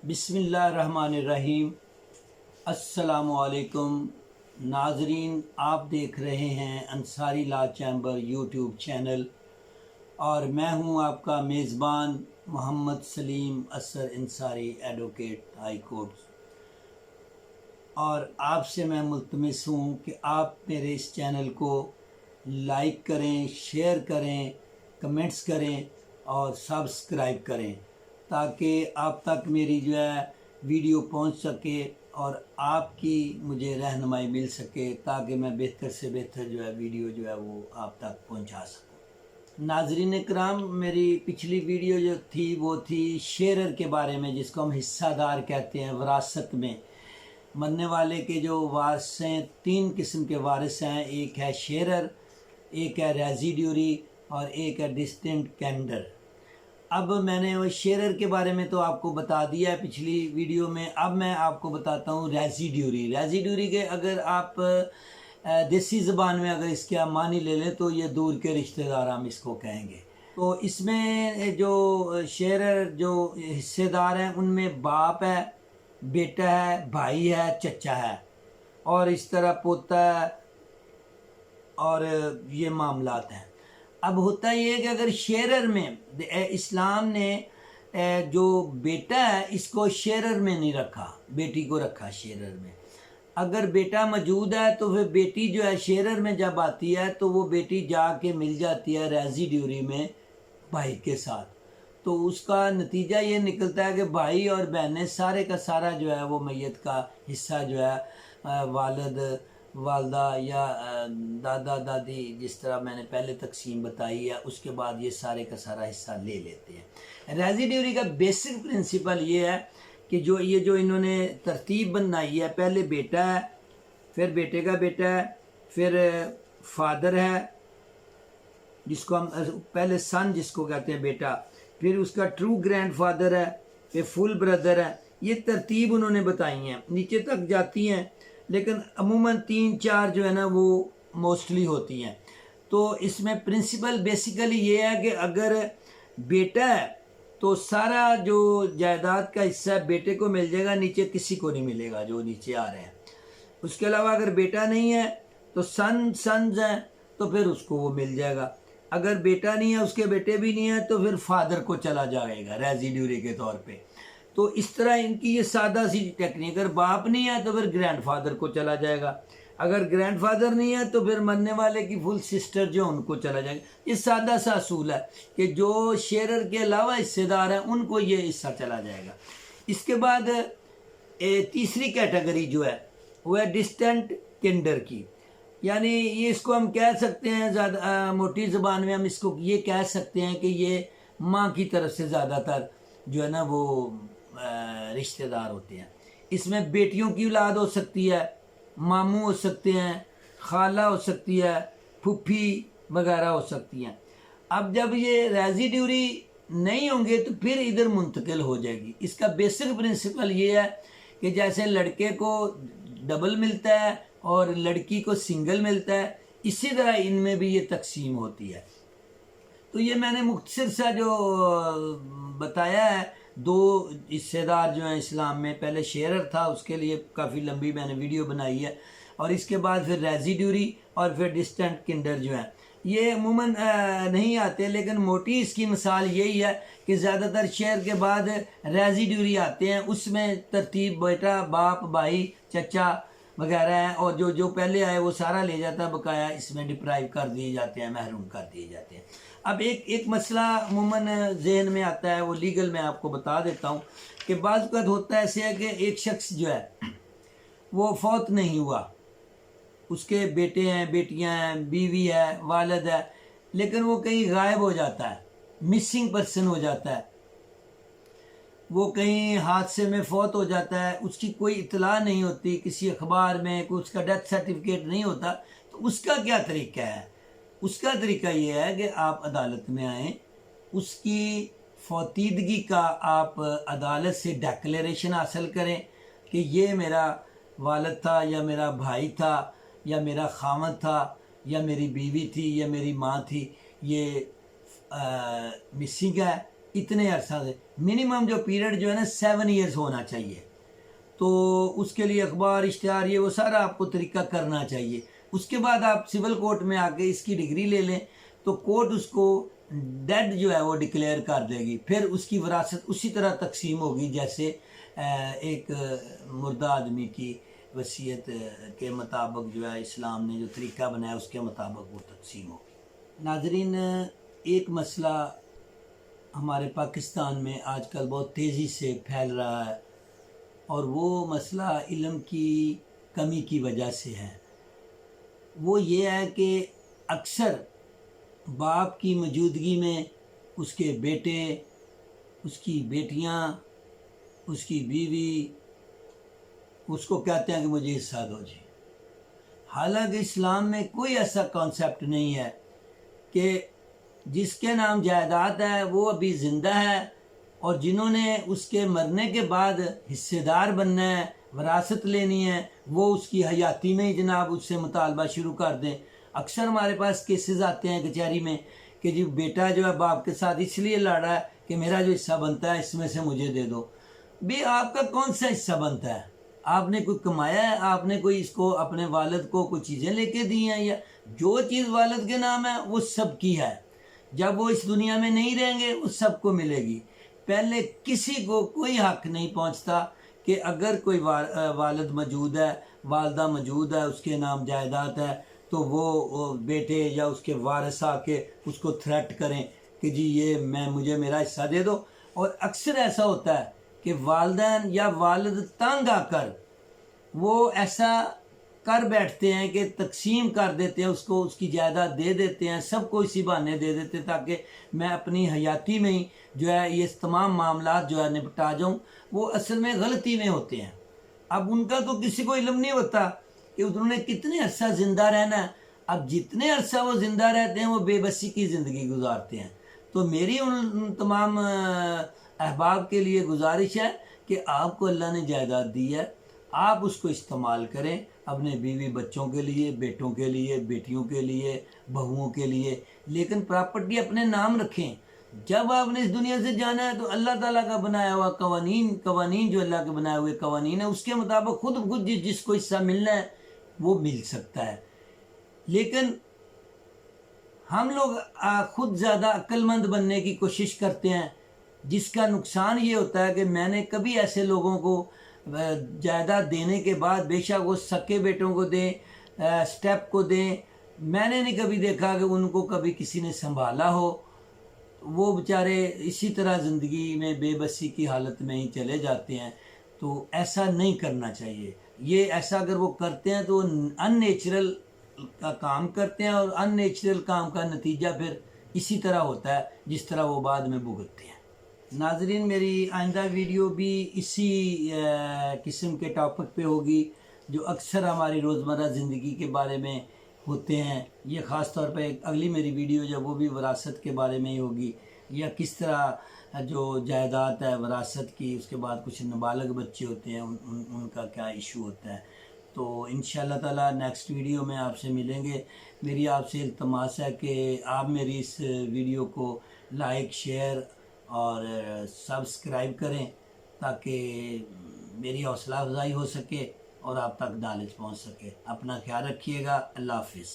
बिस्मिल्लाहिर्रहमानिर्रहीम। अस्सलाम वालेकुम नाजरीन, आप देख रहे हैं Ansari law chamber YouTube channel और मैं हूं आपका मेज़बान मोहम्मद सलीम असर अंसारी, एडवोकेट हाई कोर्ट। और आपसे मैं मुल्तमिस हूं कि आप मेरे इस चैनल को लाइक करें, शेयर करें, कमेंट्स करें और सब्सक्राइब करें ताकि आप तक मेरी जो है वीडियो पहुंच सके और आपकी मुझे रहनुमाई मिल सके ताकि मैं बेहतर से बेहतर जो है वीडियो जो है वो आप तक पहुंचा सकूं। नाज़रीन इकराम, मेरी पिछली वीडियो जो थी वो थी शेरर के बारे में, जिसको हम हिस्सादार कहते हैं। विरासत में मरने वाले के जो वारिस हैं, तीन किस्म के वारिस हैं। एक है शेरर, एक है रेजिड्यूरी और एक है डिस्टेंट कैंडर। अब मैंने वो शेरर के बारे में तो आपको बता दिया है पिछली वीडियो में। अब मैं आपको बताता हूँ रेजिड्यूरी। रेजिड्यूरी के अगर आप देसी ज़बान में अगर इसके आप मानी ले लें तो ये दूर के रिश्तेदार हम इसको कहेंगे। तो इसमें जो शेरर जो हिस्सेदार हैं उनमें बाप है, बेटा है, भाई है, चचा है और इस तरह पोता है और ये मामलात हैं। अब होता ये है कि अगर शेरर में इस्लाम ने जो बेटा है इसको शेरर में नहीं रखा, बेटी को रखा शेरर में। अगर बेटा मौजूद है तो फिर बेटी जो है शेरर में जब आती है तो वो बेटी जाके मिल जाती है रेजिड्यूरी में भाई के साथ। तो उसका नतीजा ये निकलता है कि भाई और बहनें सारे का सारा जो है वो मैयत का हिस्सा जो है वालिद वालदा या दादा दादी, जिस तरह मैंने पहले तकसीम बताई है, उसके बाद ये सारे का सारा हिस्सा ले लेते हैं। रेजिड्यूरी का बेसिक प्रिंसिपल ये है कि जो इन्होंने तरतीब बनाई है, पहले बेटा है, फिर बेटे का बेटा है, फिर फादर है जिसको हम पहले सन जिसको कहते हैं बेटा, फिर उसका ट्रू ग्रैंड फादर है, फिर फुल ब्रदर है। ये तरतीब उन्होंने बताई हैं, नीचे तक जाती हैं लेकिन अमूमन 3-4 जो है ना वो मोस्टली होती हैं। तो इसमें प्रिंसिपल बेसिकली ये है कि अगर बेटा है तो सारा जो जायदाद का हिस्सा बेटे को मिल जाएगा, नीचे किसी को नहीं मिलेगा जो नीचे आ रहे हैं। उसके अलावा अगर बेटा नहीं है तो सन्स हैं तो फिर उसको वो मिल जाएगा। अगर बेटा नहीं है, उसके बेटे भी नहीं है, तो फिर फादर को चला जाएगा रेजिड्यूरी के तौर पे। तो इस तरह इनकी ये सादा सी टेक्निक। अगर बाप नहीं है तो फिर ग्रैंड फादर को चला जाएगा, अगर ग्रैंड फादर नहीं है तो फिर मरने वाले की फुल सिस्टर जो उनको चला जाएगा। ये सादा सा असूल है कि जो शेरर के अलावा हिस्सेदार हैं उनको ये हिस्सा चला जाएगा। इसके बाद तीसरी कैटेगरी जो है वो है डिस्टेंट किंडर की, यानी ये इसको हम कह सकते हैं ज़्यादा मोटी ज़बान में हम इसको ये कह सकते हैं कि ये माँ की तरफ से ज़्यादातर जो है ना वो रिश्तेदार होते हैं। इसमें बेटियों की औलाद हो सकती है, मामू हो सकते हैं, खाला हो सकती है, फूफी वगैरह हो सकती हैं। अब जब ये रेजिड्यूरी नहीं होंगे तो फिर इधर मुंतकिल हो जाएगी। इसका बेसिक प्रिंसिपल ये है कि जैसे लड़के को डबल मिलता है और लड़की को सिंगल मिलता है, इसी तरह इनमें भी ये तकसीम होती है। तो ये मैंने मुख्तसर सा जो बताया है, दो हिस्सेदार जो हैं इस्लाम में, पहले शेरर था, उसके लिए काफ़ी लंबी मैंने वीडियो बनाई है, और इसके बाद फिर रेजिड्यूरी और फिर डिस्टेंट किंडर जो हैं ये अमूमन नहीं आते। लेकिन मोटी इसकी मिसाल यही है कि ज़्यादातर शेर के बाद रेजिड्यूरी आते हैं, उसमें तरतीब बेटा, बाप, भाई, चचा वगैरह हैं, और जो पहले आए वो सारा ले जाता है, बकाया इसमें डिप्राइव कर दिए जाते हैं, महरूम कर दिए जाते हैं। अब एक मसला अमूमन जहन में आता है, वो लीगल में आपको बता देता हूँ कि बाज़ वक़्त होता है ऐसे है कि एक शख्स जो है वो फौत नहीं हुआ, उसके बेटे हैं, बेटियां हैं, बीवी है, वालिद है, लेकिन वो कहीं गायब हो जाता है, मिसिंग पर्सन हो जाता है, वो कहीं हादसे में फौत हो जाता है, उसकी कोई इतला नहीं होती, किसी अखबार में कोई उसका डेथ सर्टिफिकेट नहीं होता। तो उसका क्या तरीका है? उसका तरीका ये है कि आप अदालत में आएँ, उसकी फौतीदगी का आप अदालत से डिक्लेरेशन हासिल करें कि ये मेरा वालिद था या मेरा भाई था या मेरा खामद था या मेरी बीवी थी या मेरी माँ थी, ये मिसिंग है, اتنے عرصہ سے منیمم جو پیریڈ جو ہے نا 7 ایئرس ہونا چاہیے. تو اس کے لیے اخبار اشتہار یہ وہ سارا آپ کو طریقہ کرنا چاہیے. اس کے بعد آپ سول کورٹ میں آ کے اس کی ڈگری لے لیں تو کورٹ اس کو ڈیڈ جو ہے وہ ڈکلیئر کر دے گی. پھر اس کی وراثت اسی طرح تقسیم ہوگی جیسے ایک مردہ آدمی کی وصیت کے مطابق جو ہے اسلام نے جو طریقہ بنایا اس کے مطابق وہ تقسیم ہوگی. ناظرین، ایک مسئلہ ہمارے پاکستان میں آج کل بہت تیزی سے پھیل رہا ہے اور وہ مسئلہ علم کی کمی کی وجہ سے ہے. وہ یہ ہے کہ اکثر باپ کی موجودگی میں اس کے بیٹے، اس کی بیٹیاں، اس کی بیوی اس کو کہتے ہیں کہ مجھے حصہ دو جی. حالانکہ اسلام میں کوئی ایسا کانسیپٹ نہیں ہے کہ جس کے نام جائیداد ہے وہ ابھی زندہ ہے اور جنہوں نے اس کے مرنے کے بعد حصے دار بننا ہے، وراثت لینی ہے، وہ اس کی حیاتی میں ہی جناب اس سے مطالبہ شروع کر دیں. اکثر ہمارے پاس کیسز آتے ہیں کچہری میں کہ جی بیٹا جو ہے باپ کے ساتھ اس لیے لڑ رہا ہے کہ میرا جو حصہ بنتا ہے اس میں سے مجھے دے دو. بھی آپ کا کون سا حصہ بنتا ہے؟ آپ نے کوئی کمایا ہے؟ آپ نے کوئی اس کو اپنے والد کو کوئی چیزیں لے کے دی ہیں؟ یا جو چیز والد کے نام ہے وہ سب کی ہے. جب وہ اس دنیا میں نہیں رہیں گے وہ سب کو ملے گی. پہلے کسی کو کوئی حق نہیں پہنچتا کہ اگر کوئی والد موجود ہے، والدہ موجود ہے، اس کے نام جائیداد ہے تو وہ بیٹے یا اس کے وارث آ کے اس کو تھریٹ کریں کہ جی یہ مجھے میرا حصہ دے دو. اور اکثر ایسا ہوتا ہے کہ والدین یا والد تنگ آ کر وہ ایسا کر بیٹھتے ہیں کہ تقسیم کر دیتے ہیں، اس کو اس کی جائیداد دے دیتے ہیں، سب کو اسی بہانے دے دیتے ہیں تاکہ میں اپنی حیاتی میں ہی جو ہے یہ تمام معاملات جو ہے نپٹا جاؤں. وہ اصل میں غلطی میں ہوتے ہیں. اب ان کا تو کسی کو علم نہیں ہوتا کہ انہوں نے کتنے عرصہ زندہ رہنا ہے. اب جتنے عرصہ وہ زندہ رہتے ہیں وہ بے بسی کی زندگی گزارتے ہیں. تو میری ان تمام احباب کے لیے گزارش ہے کہ آپ کو اللہ نے جائیداد دی ہے، آپ اس کو استعمال کریں اپنے بیوی بچوں کے لیے، بیٹوں کے لیے، بیٹیوں کے لیے، بہوؤں کے لیے، لیکن پراپرٹی اپنے نام رکھیں. جب آپ نے اس دنیا سے جانا ہے تو اللہ تعالیٰ کا بنایا ہوا قوانین جو اللہ کے بنائے ہوئے قوانین ہیں اس کے مطابق خود جس کو حصہ ملنا ہے وہ مل سکتا ہے. لیکن ہم لوگ خود زیادہ عقل مند بننے کی کوشش کرتے ہیں، جس کا نقصان یہ ہوتا ہے کہ میں نے کبھی ایسے لوگوں کو جائیداد دینے کے بعد بے شک وہ سکے بیٹوں کو دیں، سٹیپ کو دیں، میں نے نہیں کبھی دیکھا کہ ان کو کبھی کسی نے سنبھالا ہو. وہ بیچارے اسی طرح زندگی میں بے بسی کی حالت میں ہی چلے جاتے ہیں. تو ایسا نہیں کرنا چاہیے. یہ ایسا اگر وہ کرتے ہیں تو ان نیچرل کا کام کرتے ہیں اور ان نیچرل کام کا نتیجہ پھر اسی طرح ہوتا ہے جس طرح وہ بعد میں بھگتتے ہیں. ناظرین، میری آئندہ ویڈیو بھی اسی قسم کے ٹاپک پہ ہوگی جو اکثر ہماری روزمرہ زندگی کے بارے میں ہوتے ہیں. یہ خاص طور پہ اگلی میری ویڈیو جو وہ بھی وراثت کے بارے میں ہی ہوگی، یا کس طرح جو جائیداد ہے وراثت کی، اس کے بعد کچھ نابالغ بچے ہوتے ہیں ان کا کیا ایشو ہوتا ہے. تو انشاءاللہ تعالی نیکسٹ ویڈیو میں آپ سے ملیں گے. میری آپ سے التماس ہے کہ آپ میری اس ویڈیو کو لائک، شیئر اور سبسکرائب کریں تاکہ میری حوصلہ افزائی ہو سکے اور آپ تک نالج پہنچ سکے. اپنا خیال رکھیے گا. اللہ حافظ.